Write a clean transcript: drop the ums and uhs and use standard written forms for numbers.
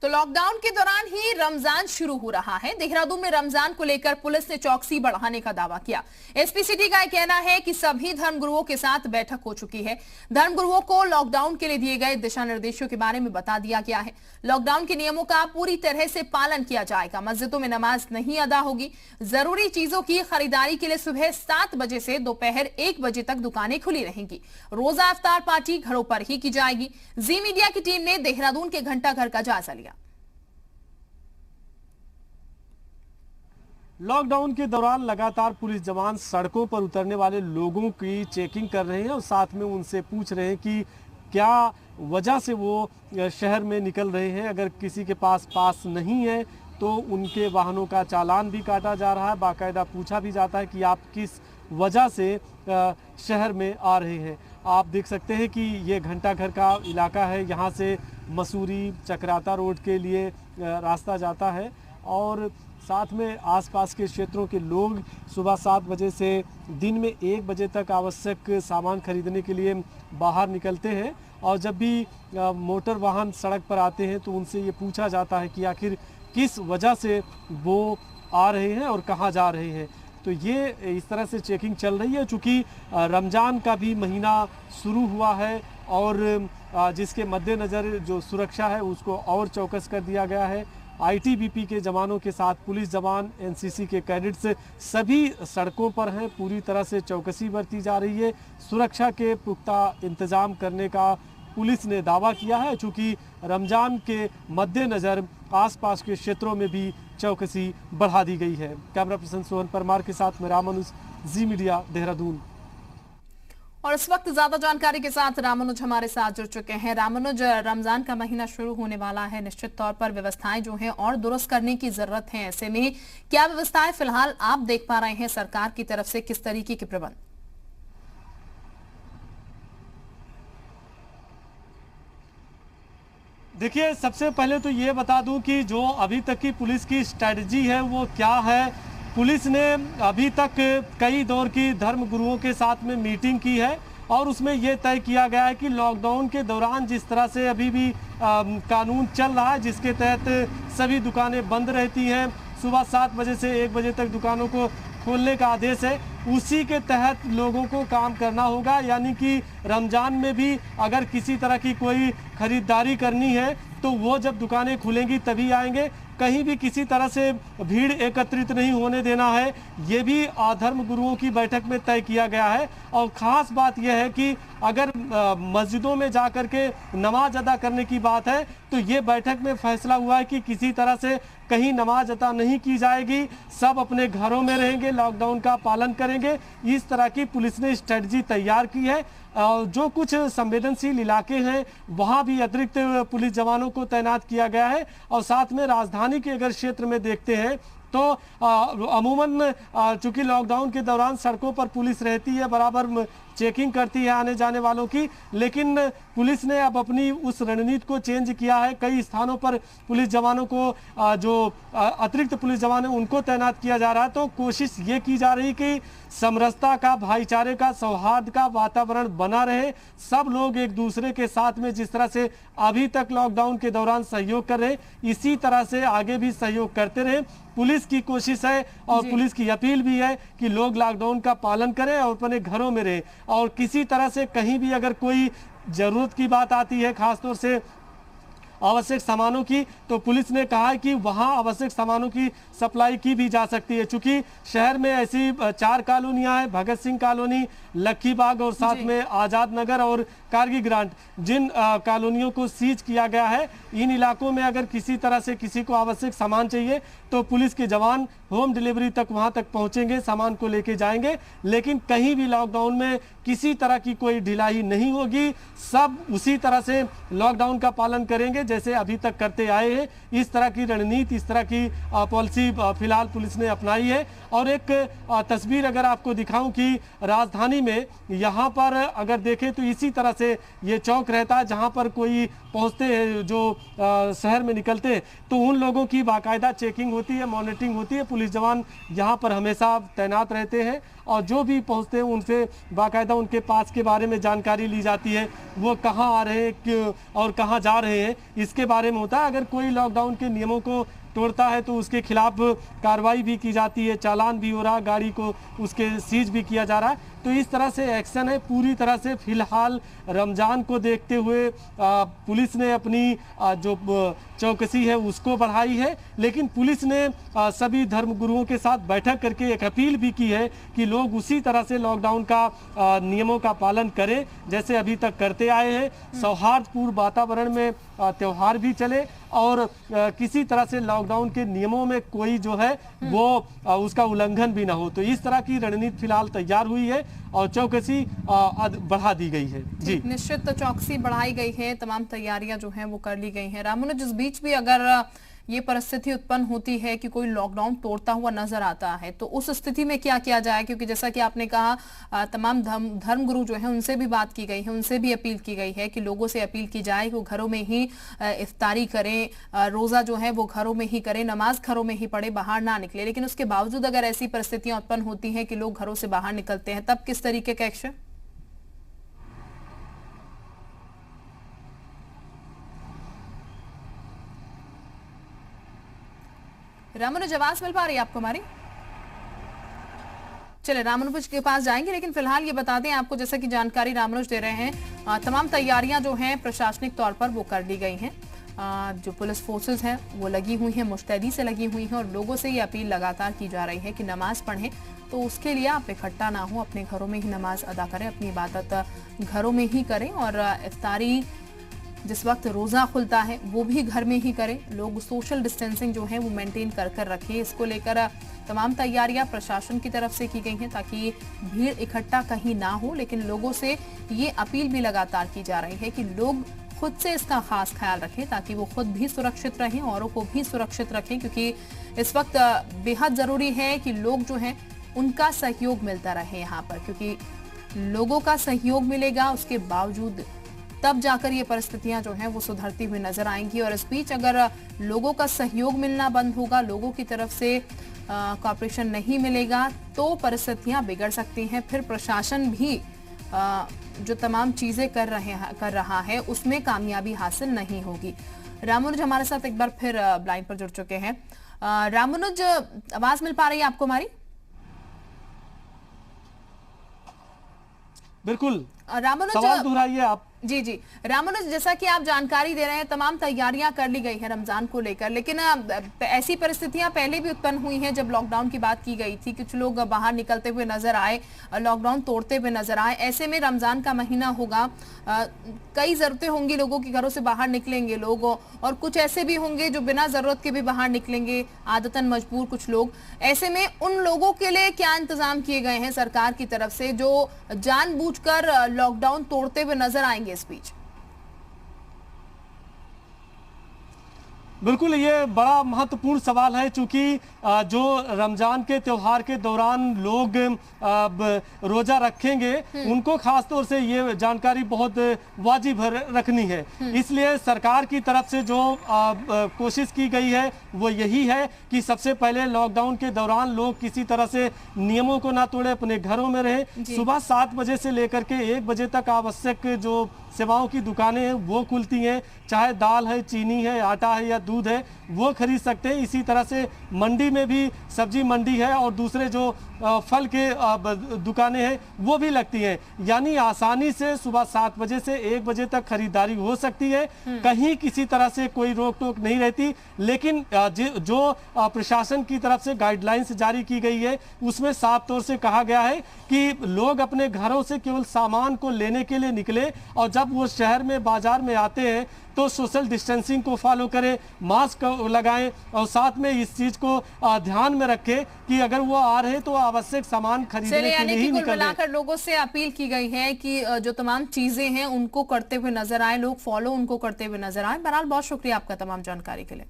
तो लॉकडाउन के दौरान ही रमजान शुरू हो रहा है। देहरादून में रमजान को लेकर पुलिस ने चौकसी बढ़ाने का दावा किया। एसपी सिटी का कहना है कि सभी धर्मगुरुओं के साथ बैठक हो चुकी है। धर्मगुरुओं को लॉकडाउन के लिए दिए गए दिशा निर्देशों के बारे में बता दिया गया है। लॉकडाउन के नियमों का पूरी तरह से पालन किया जाएगा। मस्जिदों में नमाज नहीं अदा होगी। जरूरी चीजों की खरीदारी के लिए सुबह 7 बजे से दोपहर 1 बजे तक दुकानें खुली रहेंगी। रोजा इफ्तार पार्टी घरों पर ही की जाएगी। जी मीडिया की टीम ने देहरादून के घंटाघर का जायजा लिया। लॉकडाउन के दौरान लगातार पुलिस जवान सड़कों पर उतरने वाले लोगों की चेकिंग कर रहे हैं और साथ में उनसे पूछ रहे हैं कि क्या वजह से वो शहर में निकल रहे हैं। अगर किसी के पास नहीं है तो उनके वाहनों का चालान भी काटा जा रहा है। बाकायदा पूछा भी जाता है कि आप किस वजह से शहर में आ रहे हैं। आप देख सकते हैं कि ये घंटाघर का इलाका है। यहाँ से मसूरी चक्राता रोड के लिए रास्ता जाता है और साथ में आसपास के क्षेत्रों के लोग सुबह 7 बजे से दिन में 1 बजे तक आवश्यक सामान खरीदने के लिए बाहर निकलते हैं। और जब भी मोटर वाहन सड़क पर आते हैं तो उनसे ये पूछा जाता है कि आखिर किस वजह से वो आ रहे हैं और कहाँ जा रहे हैं। तो ये इस तरह से चेकिंग चल रही है। चूँकि रमज़ान का भी महीना शुरू हुआ है और जिसके मद्देनज़र जो सुरक्षा है उसको और चौकस कर दिया गया है। आईटीबीपी के जवानों के साथ पुलिस जवान, एनसीसी के कैडेट्स सभी सड़कों पर हैं। पूरी तरह से चौकसी बरती जा रही है। सुरक्षा के पुख्ता इंतजाम करने का पुलिस ने दावा किया है। चूँकि रमज़ान के मद्देनज़र आसपास के क्षेत्रों में भी चौकसी बढ़ा दी गई है। कैमरा पर्सन सोहन परमार के साथ मैं रामानुज, जी मीडिया, देहरादून। और इस वक्त ज्यादा जानकारी के साथ रामानुज हमारे साथ जुड़ चुके हैं। रामानुज, रमजान का महीना शुरू होने वाला है। निश्चित तौर पर व्यवस्थाएं जो हैं और दुरुस्त करने की जरूरत है। ऐसे में क्या व्यवस्थाएं फिलहाल आप देख पा रहे हैं सरकार की तरफ से, किस तरीके के प्रबंध? देखिए, सबसे पहले तो ये बता दूं कि जो अभी तक की पुलिस की स्ट्रैटेजी है वो क्या है। पुलिस ने अभी तक कई दौर की धर्म गुरुओं के साथ में मीटिंग की है और उसमें यह तय किया गया है कि लॉकडाउन के दौरान जिस तरह से अभी भी कानून चल रहा है, जिसके तहत सभी दुकानें बंद रहती हैं, सुबह 7 बजे से 1 बजे तक दुकानों को खोलने का आदेश है, उसी के तहत लोगों को काम करना होगा। यानी कि रमज़ान में भी अगर किसी तरह की कोई खरीदारी करनी है तो वो जब दुकानें खुलेंगी तभी आएंगे। कहीं भी किसी तरह से भीड़ एकत्रित नहीं होने देना है। ये भी धर्म गुरुओं की बैठक में तय किया गया है। और ख़ास बात यह है कि अगर मस्जिदों में जाकर के नमाज अदा करने की बात है तो ये बैठक में फैसला हुआ है कि किसी तरह से कहीं नमाज अदा नहीं की जाएगी। सब अपने घरों में रहेंगे, लॉकडाउन का पालन करेंगे। इस तरह की पुलिस ने स्ट्रेटजी तैयार की है। जो कुछ संवेदनशील इलाके हैं वहाँ भी अतिरिक्त पुलिस जवानों को तैनात किया गया है। और साथ में राजधानी के अगर क्षेत्र में देखते हैं तो अमूमन चूंकि लॉकडाउन के दौरान सड़कों पर पुलिस रहती है, बराबर चेकिंग करती है आने जाने वालों की, लेकिन पुलिस ने अब अपनी उस रणनीति को चेंज किया है। कई स्थानों पर पुलिस जवानों को जो अतिरिक्त पुलिस जवान हैं उनको तैनात किया जा रहा है। तो कोशिश ये की जा रही कि समरसता का, भाईचारे का, सौहार्द का वातावरण बना रहे। सब लोग एक दूसरे के साथ में जिस तरह से अभी तक लॉकडाउन के दौरान सहयोग कर रहे, इसी तरह से आगे भी सहयोग करते रहे। पुलिस की कोशिश है और पुलिस की अपील भी है कि लोग लॉकडाउन का पालन करें और अपने घरों में रहें। और किसी तरह से कहीं भी अगर कोई ज़रूरत की बात आती है, खासतौर से आवश्यक सामानों की, तो पुलिस ने कहा है कि वहां आवश्यक सामानों की सप्लाई की भी जा सकती है। चूंकि शहर में ऐसी 4 कॉलोनियां हैं, भगत सिंह कॉलोनी, लक्की बाग और साथ में आज़ाद नगर और कारगी ग्रांट, जिन कॉलोनियों को सीज किया गया है। इन इलाकों में अगर किसी तरह से किसी को आवश्यक सामान चाहिए तो पुलिस के जवान होम डिलीवरी तक वहां तक पहुंचेंगे, सामान को लेके जाएंगे। लेकिन कहीं भी लॉकडाउन में किसी तरह की कोई ढिलाई नहीं होगी। सब उसी तरह से लॉकडाउन का पालन करेंगे जैसे अभी तक करते आए हैं। इस तरह की रणनीति, इस तरह की पॉलिसी फिलहाल पुलिस ने अपनाई है। और एक तस्वीर अगर आपको दिखाऊं कि राजधानी में यहाँ पर अगर देखें तो इसी तरह से ये चौक रहता है जहाँ पर कोई पहुँचते हैं, जो शहर में निकलते हैं, तो उन लोगों की बाकायदा चेकिंग होती है, मॉनिटरिंग होती है। पुलिस जवान यहाँ पर हमेशा तैनात रहते हैं और जो भी पहुँचते हैं उनसे बाकायदा उनके पास के बारे में जानकारी ली जाती है। वो कहाँ आ रहे हैं और कहाँ जा रहे हैं, इसके बारे में होता है। अगर कोई लॉकडाउन के नियमों को तोड़ता है तो उसके खिलाफ कार्रवाई भी की जाती है, चालान भी हो रहा, गाड़ी को उसके सीज भी किया जा रहा है। तो इस तरह से एक्शन है। पूरी तरह से फिलहाल रमजान को देखते हुए पुलिस ने अपनी जो चौकसी है उसको बढ़ाई है, लेकिन पुलिस ने सभी धर्मगुरुओं के साथ बैठक करके एक अपील भी की है कि लोग उसी तरह से लॉकडाउन का नियमों का पालन करें जैसे अभी तक करते आए हैं। सौहार्दपूर्ण वातावरण में त्योहार भी चले और किसी तरह से लॉकडाउन के नियमों में कोई जो है वो उसका उल्लंघन भी ना हो। तो इस तरह की रणनीति फिलहाल तैयार हुई है और चौकसी बढ़ा दी गई है। जी, निश्चित चौकसी बढ़ाई गई है, तमाम तैयारियां जो हैं वो कर ली गई हैं। रामनुज, जिस बीच भी अगर ये परिस्थिति उत्पन्न होती है कि कोई लॉकडाउन तोड़ता हुआ नजर आता है तो उस स्थिति में क्या किया जाए, क्योंकि जैसा कि आपने कहा तमाम धर्मगुरु जो हैं उनसे भी बात की गई है, उनसे भी अपील की गई है कि लोगों से अपील की जाए कि वो घरों में ही इफ्तारी करें, रोजा जो है वो घरों में ही करें, नमाज घरों में ही पढ़े, बाहर ना निकले। लेकिन उसके बावजूद अगर ऐसी परिस्थितियां उत्पन्न होती हैं कि लोग घरों से बाहर निकलते हैं, तब किस तरीके का एक्शन? रामानुज, आवाज मिल पा रही है आपको हमारी? चले रामानुज के पास जाएंगे, लेकिन फिलहाल ये बता दें आपको, जैसा कि जानकारी रामानुज दे रहे हैं, तमाम तैयारियां जो हैं प्रशासनिक तौर पर वो कर ली गई हैं। जो पुलिस फोर्सेस हैं वो लगी हुई हैं, मुस्तैदी से लगी हुई हैं और लोगों से ये अपील लगातार की जा रही है कि नमाज पढ़ें तो उसके लिए आप इकट्ठा ना हो, अपने घरों में ही नमाज अदा करें, अपनी इबादत घरों में ही करें और इफ्तारी जिस वक्त रोजा खुलता है वो भी घर में ही करें। लोग सोशल डिस्टेंसिंग जो है वो मेंटेन कर रखें। इसको लेकर तमाम तैयारियां प्रशासन की तरफ से की गई हैं ताकि भीड़ इकट्ठा कहीं ना हो। लेकिन लोगों से ये अपील भी लगातार की जा रही है कि लोग खुद से इसका खास ख्याल रखें ताकि वो खुद भी सुरक्षित रहें, औरों को भी सुरक्षित रखें, क्योंकि इस वक्त बेहद जरूरी है कि लोग जो हैं उनका सहयोग मिलता रहे यहाँ पर, क्योंकि लोगों का सहयोग मिलेगा उसके बावजूद तब जाकर ये परिस्थितियां जो हैं वो सुधरती हुई नजर आएंगी। और इस बीच अगर लोगों का सहयोग मिलना बंद होगा, लोगों की तरफ से कॉर्पोरेशन नहीं मिलेगा, तो परिस्थितियां बिगड़ सकती हैं। फिर प्रशासन भी जो तमाम चीजें कर रहा है उसमें कामयाबी हासिल नहीं होगी। रामानुज हमारे साथ एक बार फिर लाइन पर जुड़ चुके हैं। रामानुज, आवाज मिल पा रही है आपको हमारी? बिल्कुल, रामानुज सवाल दोहराइए आप। जी जी रामानुज, जैसा कि आप जानकारी दे रहे हैं तमाम तैयारियां कर ली गई है रमजान को लेकर, लेकिन ऐसी परिस्थितियां पहले भी उत्पन्न हुई हैं जब लॉकडाउन की बात की गई थी। कुछ लोग बाहर निकलते हुए नजर आए, लॉकडाउन तोड़ते हुए नजर आए। ऐसे में रमजान का महीना होगा, कई जरूरतें होंगी, लोगों के घरों से बाहर निकलेंगे लोग, और कुछ ऐसे भी होंगे जो बिना जरूरत के भी बाहर निकलेंगे, आदतन मजबूर कुछ लोग। ऐसे में उन लोगों के लिए क्या इंतजाम किए गए हैं सरकार की तरफ से जो जानबूझकर लॉकडाउन तोड़ते हुए नजर आएंगे इस बीच? बिल्कुल, ये बड़ा महत्वपूर्ण सवाल है, चूंकि जो रमजान के त्योहार के दौरान लोग रोजा रखेंगे उनको खास तौर से ये जानकारी बहुत वाजिब रखनी है। इसलिए सरकार की तरफ से जो कोशिश की गई है वो यही है कि सबसे पहले लॉकडाउन के दौरान लोग किसी तरह से नियमों को ना तोड़े, अपने घरों में रहें। सुबह 7 बजे से लेकर के 1 बजे तक आवश्यक जो सेवाओं की दुकानें हैं वो खुलती हैं, चाहे दाल है, चीनी है, आटा है या दूध है वो खरीद सकते हैं। इसी तरह से मंडी में भी सब्जी मंडी है और दूसरे जो फल के दुकानें हैं वो भी लगती हैं, यानी आसानी से सुबह 7 बजे से 1 बजे तक खरीदारी हो सकती है। कहीं किसी तरह से कोई रोक टोक नहीं रहती। लेकिन जो प्रशासन की तरफ से गाइडलाइंस जारी की गई है उसमें साफ तौर से कहा गया है कि लोग अपने घरों से केवल सामान को लेने के लिए निकले और जब वो शहर में बाजार में आते हैं तो सोशल डिस्टेंसिंग को फॉलो करें, मास्क लगाएं और साथ में इस चीज को ध्यान में रखें कि अगर वो आ रहे तो आवश्यक सामान खरीदने के लिए ही निकलें। मिलाकर लोगों से अपील की गई है कि जो तमाम चीजें हैं उनको करते हुए नजर आए, लोग फॉलो उनको करते हुए नजर आए। बहरहाल बहुत शुक्रिया आपका तमाम जानकारी के लिए।